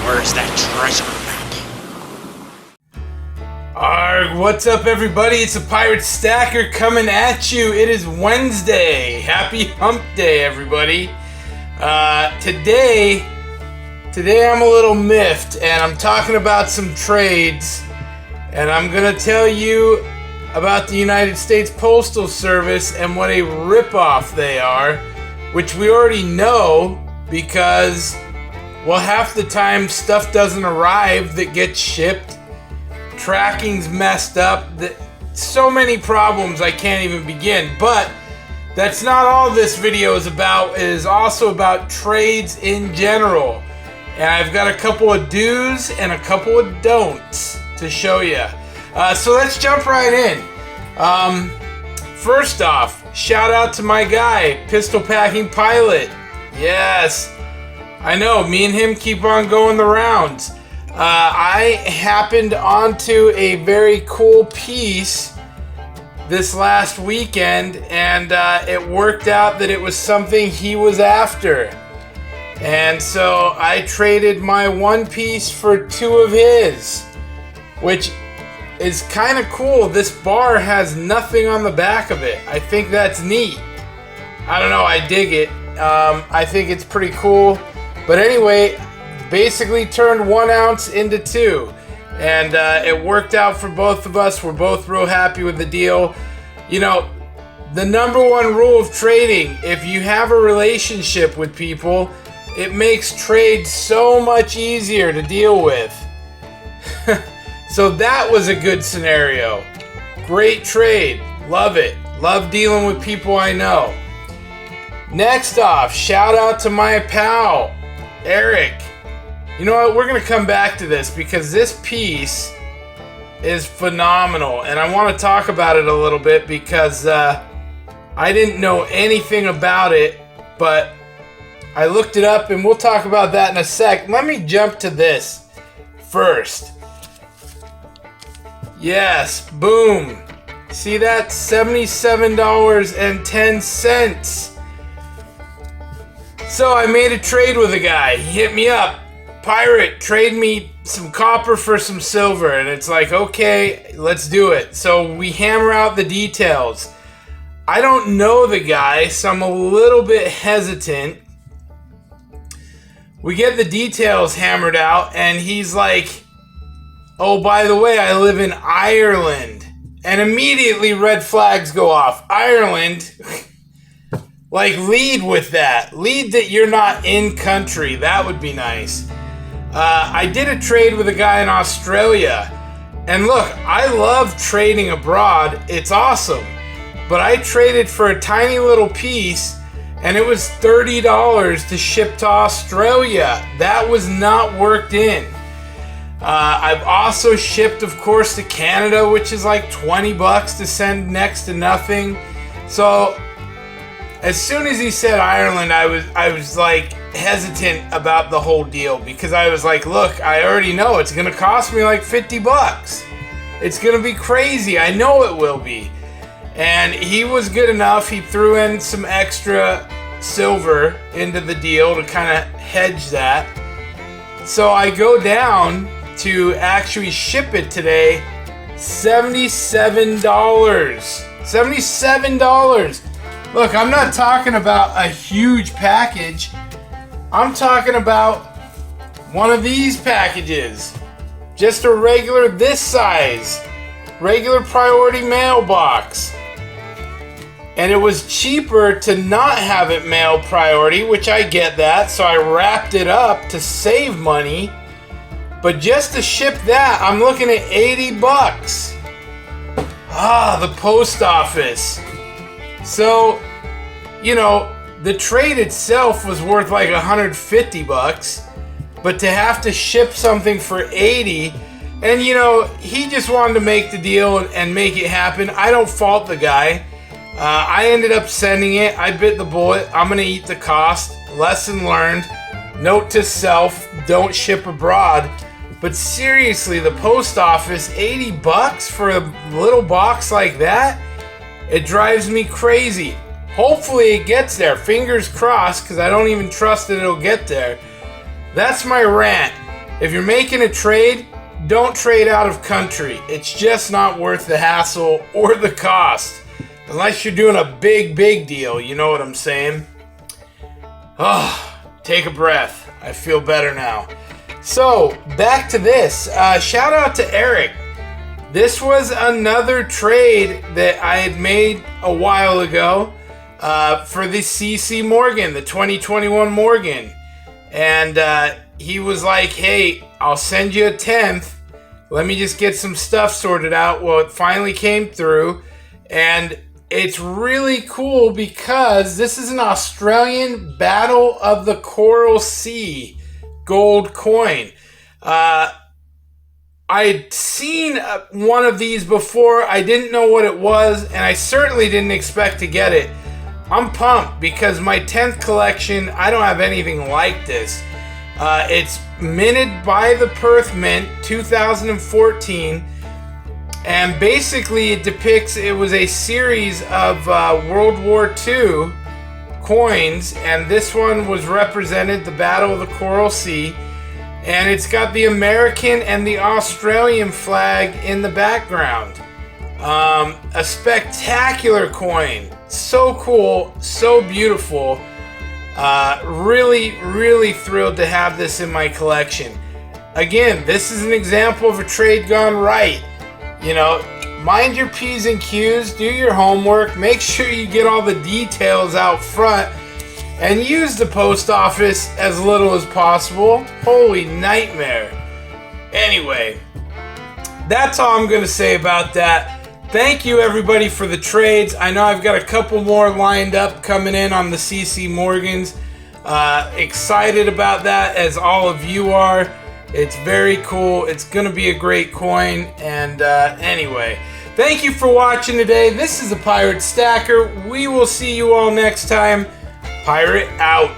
Where's that treasure map? Arg, what's up everybody? It's a Pirate Stacker coming at you. It is Wednesday. Happy hump day, everybody. Today I'm a little miffed and I'm talking about some trades, and I'm gonna tell you about the United States Postal Service and what a ripoff they are, which we already know because, well, half the time stuff doesn't arrive that gets shipped. Tracking's messed up. So many problems I can't even begin. But that's not all this video is about. It is also about trades in general. And I've got a couple of do's and a couple of don'ts to show you. So let's jump right in. First off, shout out to my guy, Pistol Packing Pilot. Yes, I know, me and him keep on going the rounds. I happened onto a very cool piece this last weekend, and it worked out that it was something he was after. And so I traded my one piece for two of his, which is kind of cool. This bar has nothing on the back of it. I think that's neat. I don't know, I dig it. I think it's pretty cool. But anyway, basically turned 1 ounce into 2. And it worked out for both of us. We're both real happy with the deal. You know, the number one rule of trading, if you have a relationship with people, it makes trades so much easier to deal with. So that was a good scenario. Great trade. Love it. Love dealing with people I know. Next off, shout out to my pal, Eric. You know what? We're going to come back to this because this piece is phenomenal. And I want to talk about it a little bit because I didn't know anything about it, but I looked it up and we'll talk about that in a sec. Let me jump to this first. Yes, boom. See that? $77.10. So I made a trade with a guy. He hit me up. Pirate, trade me some copper for some silver. And it's like, okay, let's do it. So we hammer out the details. I don't know the guy, so I'm a little bit hesitant. We get the details hammered out, and he's like, oh, by the way, I live in Ireland. And immediately red flags go off. Ireland, like, lead with that. Lead that you're not in country. That would be nice. I did a trade with a guy in Australia. And look, I love trading abroad. It's awesome. But I traded for a tiny little piece, and it was $30 to ship to Australia. That was not worked in. I've also shipped, of course, to Canada, which is like $20 to send next to nothing. So as soon as he said Ireland, I was like hesitant about the whole deal because I was like, look, I already know it's gonna cost me like $50. It's gonna be crazy. I know it will be. And he was good enough. He threw in some extra silver into the deal to kind of hedge that. So I go down to actually ship it today. $77. $77. Look, I'm not talking about a huge package. I'm talking about one of these packages. Just a regular this size. Regular priority mailbox. And it was cheaper to not have it mail priority, which I get that, so I wrapped it up to save money. But just to ship that, I'm looking at $80. Ah, the post office. So, you know, the trade itself was worth like $150, but to have to ship something for $80, and you know, he just wanted to make the deal and make it happen. I don't fault the guy. I ended up sending it. I bit the bullet. I'm gonna eat the cost. Lesson learned. Note to self, don't ship abroad. But seriously, the post office, $80 for a little box like that? It drives me crazy. Hopefully it gets there. Fingers crossed, because I don't even trust that it'll get there. That's my rant. If you're making a trade, don't trade out of country. It's just not worth the hassle or the cost. Unless you're doing a big deal, you know what I'm saying? Oh, take a breath. I feel better now. So, back to this. Shout out to Eric. This was another trade that I had made a while ago for the CC Morgan, the 2021 Morgan. And he was like, hey, I'll send you a 10th. Let me just get some stuff sorted out. Well, it finally came through. And it's really cool because this is an Australian Battle of the Coral Sea gold coin. I'd seen one of these before. I didn't know what it was, and I certainly didn't expect to get it. I'm pumped because my 10th collection, I don't have anything like this. It's minted by the Perth Mint, 2014, and basically it depicts, it was a series of World War II coins, and this one was represented the Battle of the Coral Sea. And it's got the American and the Australian flag in the background. A spectacular coin. So cool, so beautiful. Really thrilled to have this in my collection. Again, this is an example of a trade gone right. You know, mind your P's and Q's, do your homework, make sure you get all the details out front, and use the post office as little as possible. Holy nightmare. Anyway, that's all I'm going to say about that. Thank you everybody for the trades. I know I've got a couple more lined up coming in on the CC Morgans. Excited about that as all of you are. It's very cool. It's going to be a great coin. And anyway, thank you for watching today. This is the Pirate Stacker. We will see you all next time. Pirate out.